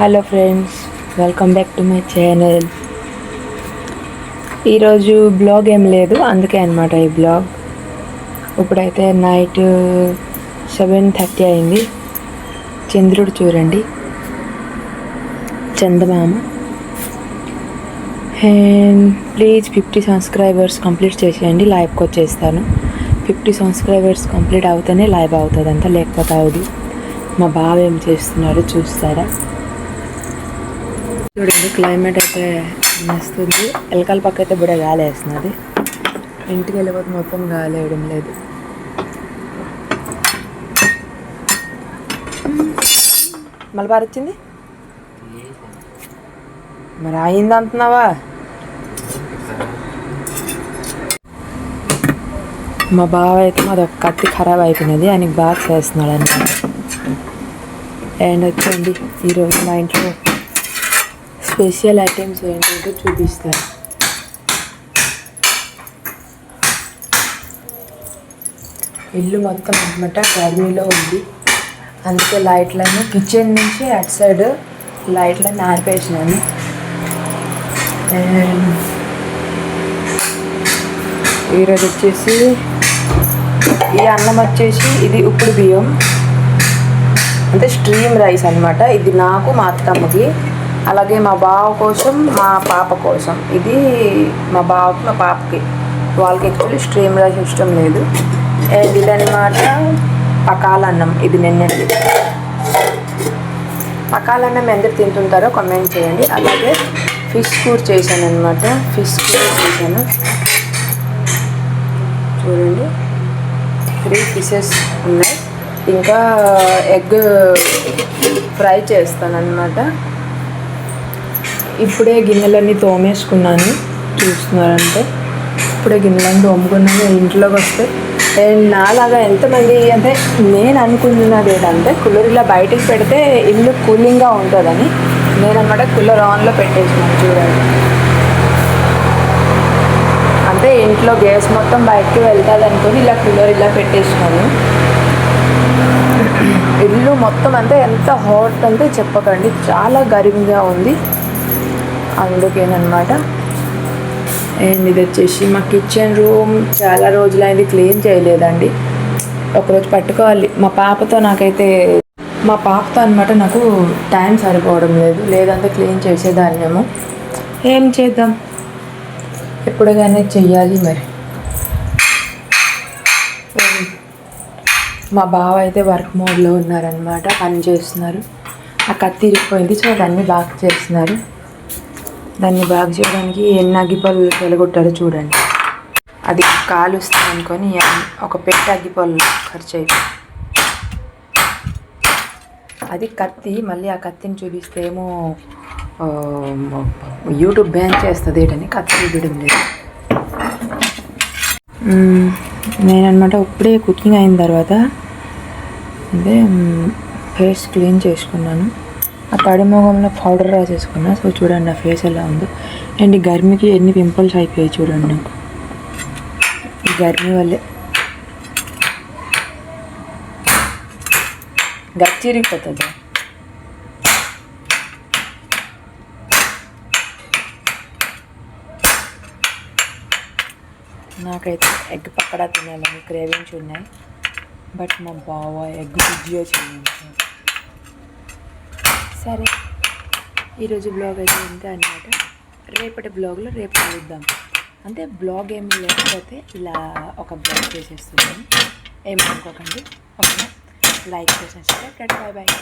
Hello friends, welcome back to my channel. ఈరోజు blog ఏం లేదు, అందుకే అనమాట ఈ బ్లాగ్. ఇప్పుడైతే నైట్ 7:30 అయింది. చంద్రుడు చూడండి, చందమామ. అండ్ ప్లీజ్ 50 సబ్స్క్రైబర్స్ కంప్లీట్ చేసేయండి, లైవ్కి వచ్చేస్తాను. 50 సబ్స్క్రైబర్స్ కంప్లీట్ అవుతేనే లైవ్ అవుతుంది అంట, లేకపోతే అవుది. మా బావ ఏం చేస్తున్నారో చూస్తారా? చూడండి, క్లైమేట్ అయితే వస్తుంది. ఎలకల పక్క అయితే బుడ గాలి వేస్తున్నది. ఇంటికి వెళ్ళిపోతే మొత్తం గాలి వేయడం లేదు. మలబార్ వచ్చింది మరి, అయింది అంటున్నావా? మా బావ అయితే మాది ఒక కత్తి ఖరాబ్ అయిపోయినది, ఆయనకి బాగా చేస్తున్నాడు అన్నమాట. అండ్ వచ్చండి, ఈరోజు మా ఇంట్లో స్పెషల్ ఐటమ్స్ ఏంటంటే చూపిస్తాను. ఇల్లు మొత్తం అనమాట గర్మీలో ఉంది, అందుకే లైట్లను కిచెన్ నుంచి అటు సైడ్ లైట్లను ఆర్పేసినాను. అండ్ ఈరోజు వచ్చేసి ఈ అన్నం వచ్చేసి ఇది ఉప్పుడు బియ్యం, అంటే స్ట్రీమ్ రైస్ అనమాట. ఇది నాకు, మా అత్తమ్మకి, అలాగే మా బావ కోసం, మా పాప కోసం. ఇది మా బావకి, మా పాపకి. వాళ్ళకి యాక్చువల్లీ స్ట్రీమ్ రైస్ ఇష్టం లేదు. అండ్ ఇదనమాట పకాలన్నం. ఇది నిన్నటి పకాలన్నం ఎందుకు తింటుంటారో కామెంట్ చేయండి. అలాగే ఫిష్ కూర చేశాను అనమాట. ఫిష్ కూర చేశాను చూడండి, 3 పీసెస్ ఉన్నాయి. ఇంకా ఎగ్ ఫ్రై చేస్తాను అనమాట. ఇప్పుడే గిన్నెలన్నీ తోమేసుకున్నాను, చూస్తున్నారంటే ఇప్పుడే గిన్నెలన్నీ తోముకున్నాను. ఇంట్లోకి వస్తే నాలాగా ఎంతమంది, అంటే నేను అనుకుంటున్నది ఏంటంటే కూలర్ ఇలా బయటికి పెడితే ఇల్లు కూలింగ్గా ఉంటుందని నేను అనమాట కూలర్ ఆన్లో పెట్టేసినాను. చూడండి, అంటే ఇంట్లో గ్యాస్ మొత్తం బయటకి వెళ్తుంది అనుకుని ఇలా కూలర్ ఇలా పెట్టేసినాను. ఇల్లు మొత్తం అంటే ఎంత హాట్ అంటే చెప్పకండి, చాలా గరిమిగా ఉంది, అందుకేనమాట. అండ్ ఇది వచ్చేసి మా కిచెన్ రూమ్. చాలా రోజులైంది క్లీన్ చేయలేదండి, ఒకరోజు పట్టుకోవాలి. మా పాపతో అనమాట నాకు టైం సరిపోవడం లేదు, లేదంటే క్లీన్ చేసేదాన్నేమో. ఏం చేద్దాం, ఎప్పుడుగానే చెయ్యాలి మరి. మా బావ అయితే వర్క్ మోడ్లో ఉన్నారనమాట, పని చేస్తున్నారు. ఆ కత్తి ఇరిగిపోయింది, సో దాన్ని బాగా చేస్తున్నారు. దాన్ని బాగా చేయడానికి ఎన్ని అగ్గిపళ్ళు వెలగొట్టారో చూడండి. అది కాలుస్తుంది అనుకొని ఒక పెద్ద అగ్గిపళ్ళు ఖర్చు అయిపోయింది. అది కత్తి, మళ్ళీ ఆ కత్తిని చూపిస్తే ఏమో యూట్యూబ్ బ్యాన్ చేస్తుంది ఏంటని కత్తి చూపించడం లేదు. నేననమాట ఇప్పుడే కుకింగ్ అయిన తర్వాత అంటే ఫేస్ క్లీన్ చేసుకున్నాను. ఆ తడి మొగంలో పౌడర్ రాసేసుకున్నా. సో చూడండి నా ఫేస్ ఎలా ఉందో. అండ్ ఈ గర్మీకి ఎన్ని పింపుల్స్ అయిపోయాయి చూడండి నాకు. ఈ గర్మీ వల్లే గచ్చిరిగిపోతుంది. నాకైతే ఎగ్ పక్కడా తినాలని క్రేవింగ్స్ ఉన్నాయి, బట్ మా బావ ఎగ్ బుజ్జియో చేయండి. సరే, ఈరోజు బ్లాగ్ అయితే ఇంతే అనమాట. రేపటి బ్లాగ్లో రేపు కలుద్దాం. అంటే బ్లాగ్ ఏమి లేకపోతే ఇలా ఒక బ్లాగ్ చేసేస్తున్నాను, ఏమనుకోకండి. ఓకేనా? లైక్ చేసేస్తే బాయ్ బాయ్.